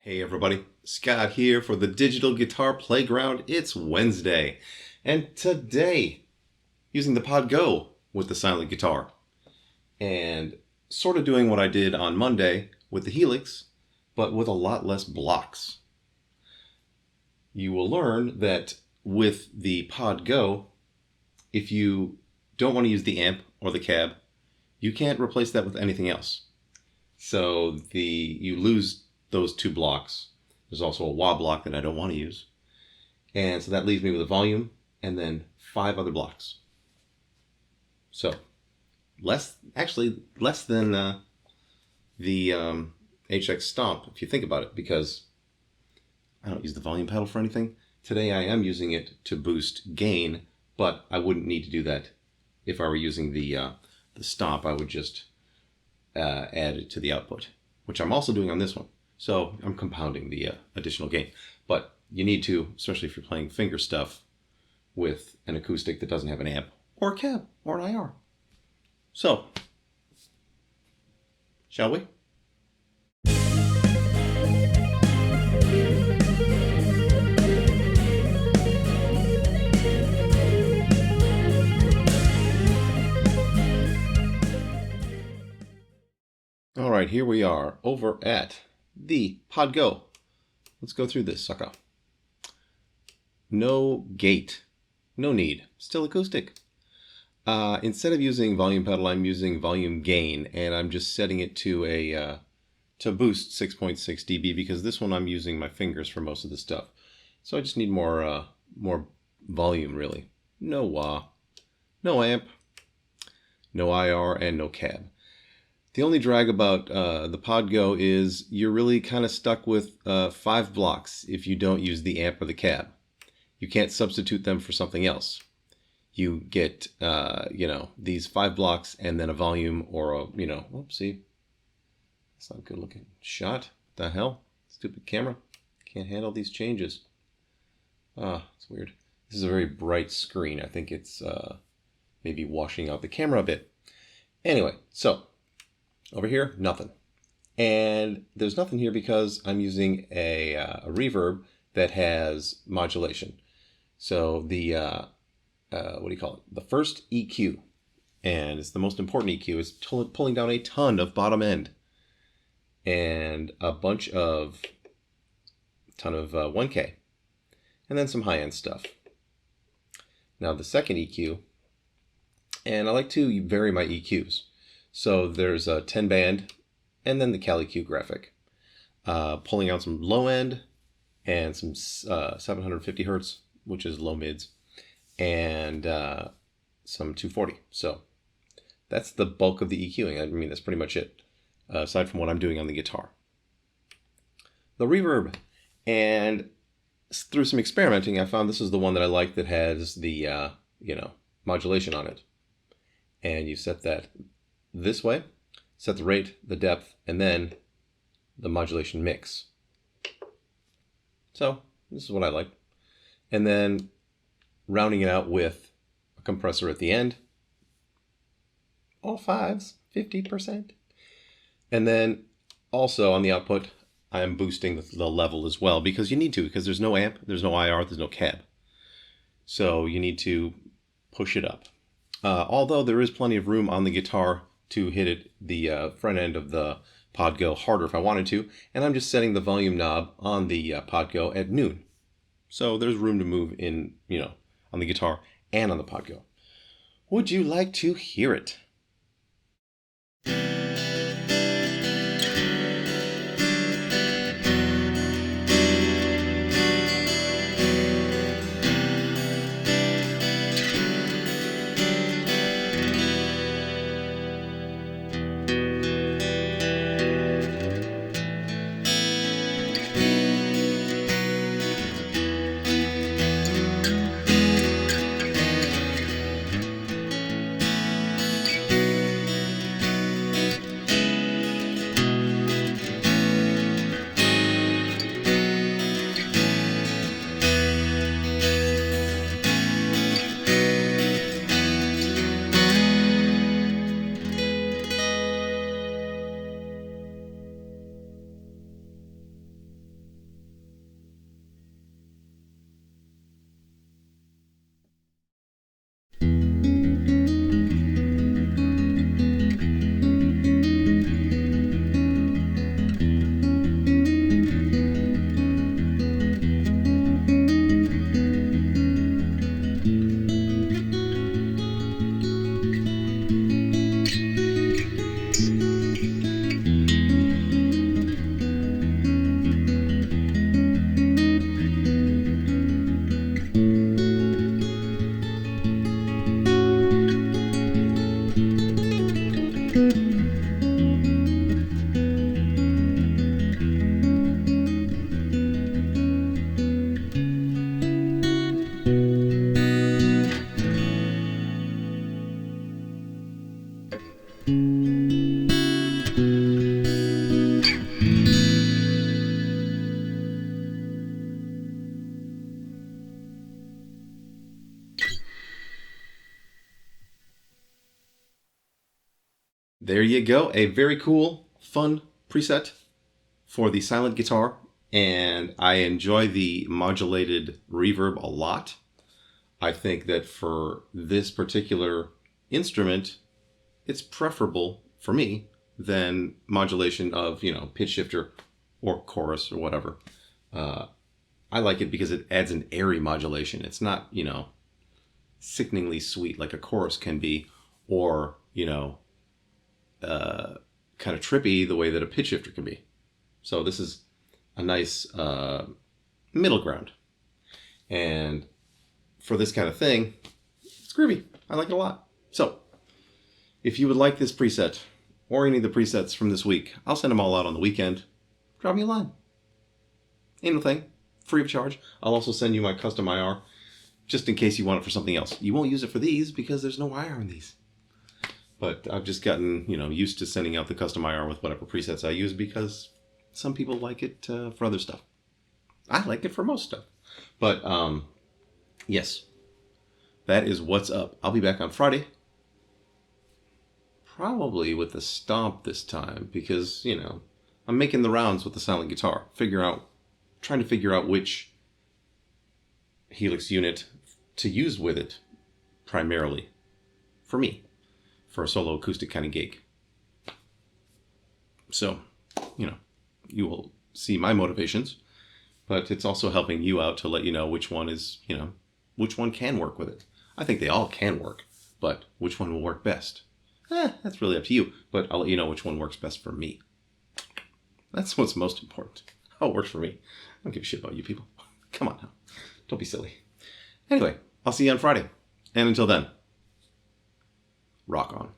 Hey everybody, Scott here for the Digital Guitar Playground. It's Wednesday, and today, using the Pod Go with the silent guitar, and sort of doing what I did on Monday with the Helix, but with a lot less blocks. You will learn that with the Pod Go, if you don't want to use the amp or the cab, you can't replace that with anything else. So you lose those two blocks. There's also a wah block that I don't want to use. And so that leaves me with a volume and then 5 other blocks. So less than the HX Stomp, if you think about it, because I don't use the volume pedal for anything. Today I am using it to boost gain, but I wouldn't need to do that if I were using the Stomp. I would just add it to the output, which I'm also doing on this one. So I'm compounding the additional gain. But you need to, especially if you're playing finger stuff with an acoustic that doesn't have an amp or a cab or an IR. So, shall we? All right, here we are over at the Pod Go. Let's go through this sucker. No gate, no need, still acoustic. Instead of using volume pedal, I'm using volume gain, and I'm just setting it to a to boost 6.6 dB because this one I'm using my fingers for most of the stuff. So I just need more volume really. No wah, no amp, no IR, and no cab. The only drag about the Pod Go is you're really kind of stuck with 5 blocks if you don't use the amp or the cab. You can't substitute them for something else. You get, these 5 blocks and then a volume or a, whoopsie. That's not a good looking shot. What the hell? Stupid camera. Can't handle these changes. It's weird. This is a very bright screen. I think it's maybe washing out the camera a bit. Anyway, so over here, nothing. And there's nothing here because I'm using a reverb that has modulation. So the, the first EQ, and it's the most important EQ, is pulling down a ton of bottom end and a ton of 1K, and then some high end stuff. Now the second EQ, and I like to vary my EQs. So there's a 10 band and then the Cali Q graphic. Pulling out some low end and some 750 hertz, which is low mids, and some 240. So that's the bulk of the EQing. I mean, that's pretty much it, aside from what I'm doing on the guitar. The reverb, and through some experimenting, I found this is the one that I like that has the, modulation on it. And you set that this way, set the rate, the depth, and then the modulation mix. So this is what I like. And then rounding it out with a compressor at the end. All 5s, 50%. And then also on the output, I am boosting the level as well because you need to, because there's no amp, there's no IR, there's no cab. So you need to push it up. Although there is plenty of room on the guitar to hit the front end of the Pod Go harder if I wanted to, and I'm just setting the volume knob on the Pod Go at noon. So there's room to move in, on the guitar and on the Pod Go. Would you like to hear it? there you go. A very cool, fun preset for the silent guitar. And I enjoy the modulated reverb a lot. I think that for this particular instrument, it's preferable for me than modulation of, pitch shifter or chorus or whatever. I like it because it adds an airy modulation. It's not, sickeningly sweet like a chorus can be, or, kind of trippy the way that a pitch shifter can be. So this is a nice middle ground. And for this kind of thing, it's groovy. I like it a lot. So if you would like this preset or any of the presets from this week, I'll send them all out on the weekend. Drop me a line. Ain't no thing. Free of charge. I'll also send you my custom IR just in case you want it for something else. You won't use it for these because there's no IR in these. But I've just gotten, used to sending out the custom IR with whatever presets I use because some people like it for other stuff. I like it for most stuff. But, yes, that is what's up. I'll be back on Friday. Probably with the stomp this time because, I'm making the rounds with the silent guitar. Trying to figure out which Helix unit to use with it primarily for me, for a solo acoustic kind of gig. So, you will see my motivations, but it's also helping you out to let you know which one is, which one can work with it. I think they all can work, but which one will work best? That's really up to you, but I'll let you know which one works best for me. That's what's most important. How it works for me. I don't give a shit about you people. Come on now. Don't be silly. Anyway, I'll see you on Friday. And until then, rock on.